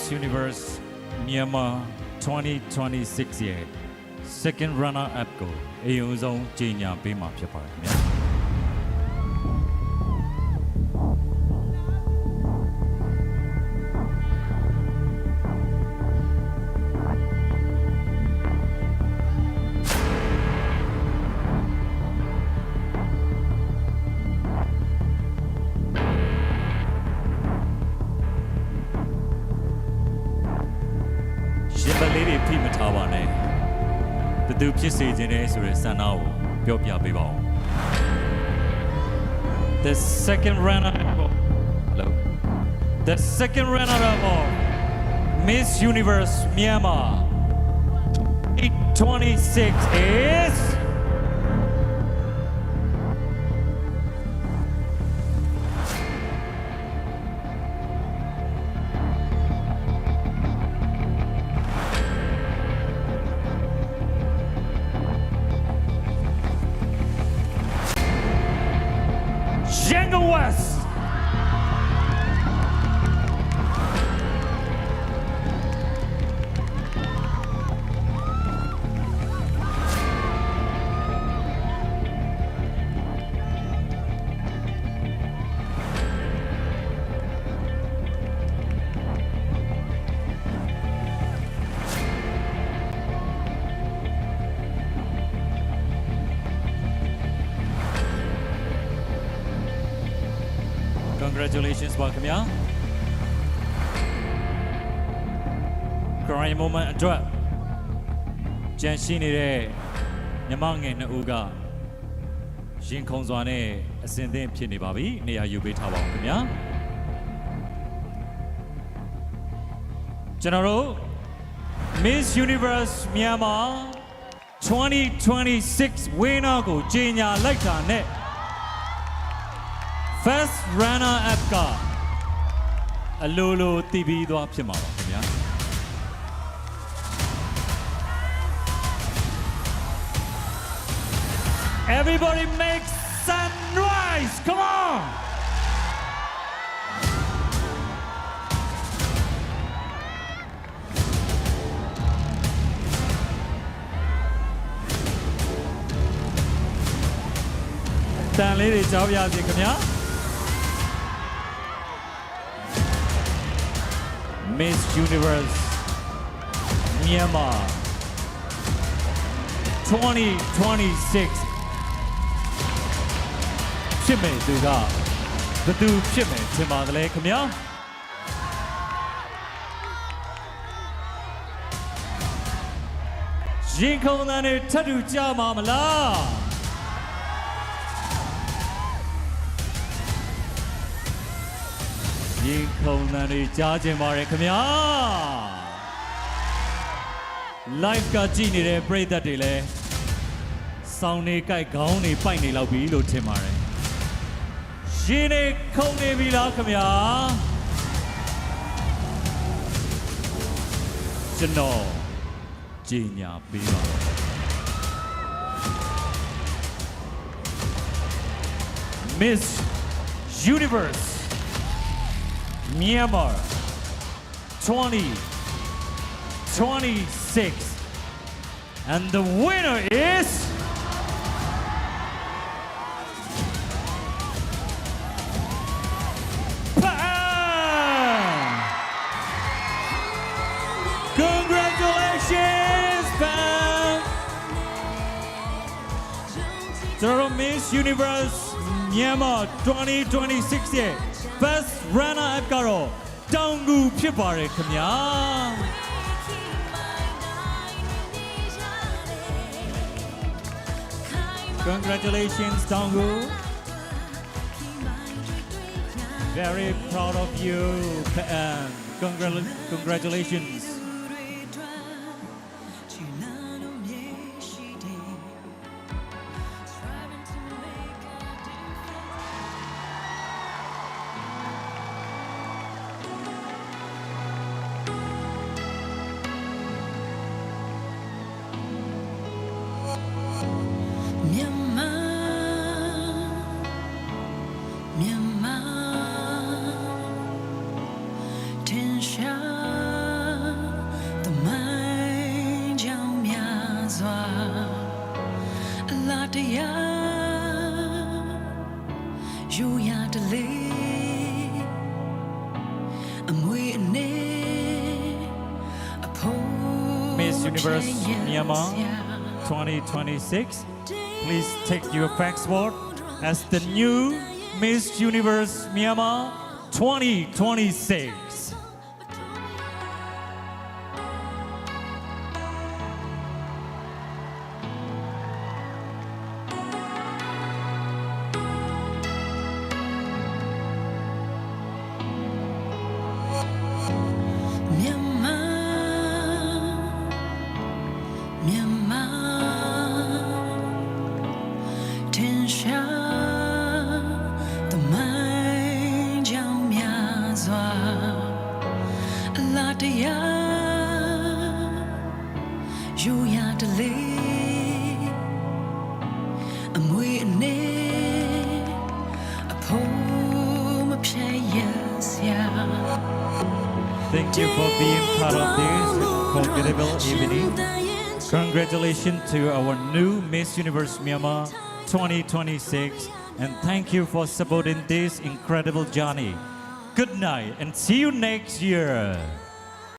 Miss Universe Myanmar 2026 ရဲ့ second runner up ကိုအယုံဆုံးကြေညာပေးမှာဖြစ်ပါတယ်ခင်ဗျာလေးတွေဖိမထားပါနဲ့ဘသူဖြစ်စေခြင်းနဲ့ဆိုတဲ့ဆန္ဒကိုပြောပြပေးပါဦး The second runner hello The second runner up of Miss Universe Myanmar 2026 is Yangon West. Congratulations ပါခင်ဗျာ Crying moment အတွက်ကြံရှိနေတဲ့ညီမငယ်နှစ်ဦးကရင်ခုန်စွာနဲ့အစဉ်သင့်ဖြစ်နေပါပြီနေရာယူပေးထားပါဦးခင်ဗျာကျွန်တော်တို့ Miss Universe Myanmar 2026 winner ကိုကြေညာလိုက်တာနဲ့ First runner up ကအလိုလိုတည်ပြီးသွားဖြစ်မှာပါခင်ဗျာ Everybody make some noise come on တန်လေးတွေကြောက်ရစီခင်ဗျာMiss Universe Myanmar 2026ဖြစ်မယ်သူကဘယ်သူဖြစ်မယ်ထင်ပါသလဲခင်ဗျာရင်ခုန်တဲ့နဲ့ထပ်တူကြမှာမလားရင်ခုန်တဲ့တွေကြားခြင်းပါတယ်ခင်ဗျာ live ကကြည့်နေတဲ့ပရိသတ်တွေလည်းစောင်းနေကြိုက်ခေါင်းနေပိုက်နေလောက်ပြီလို့ထင်ပါတယ်ရင်နေခုန်နေပြီလားခင်ဗျာကျွန်တော်ကြီးညာပေးပါMiss Universe Myanmar 2026 and the winner is Pam! Congratulations Pam! Toronto Miss Universe Myanmar 2026 ရဲ့Best runner up ကတော့တောင်ကူဖြစ်ပါတယ်ခင်ဗျာ Congratulations တောင်ကူ Very proud of you Congratulations Myanmar 天下 You ya delay Miss Universe Myanmar 2026. Please take your passport as the new Miss Universe Myanmar 2026. You ya delay I'm waiting a poem of yes yeah Thank you for being part of this unforgettable evening. Congratulations to our new Miss Universe Myanmar 2026 and thank you for supporting this incredible journey. Good night and see you next year.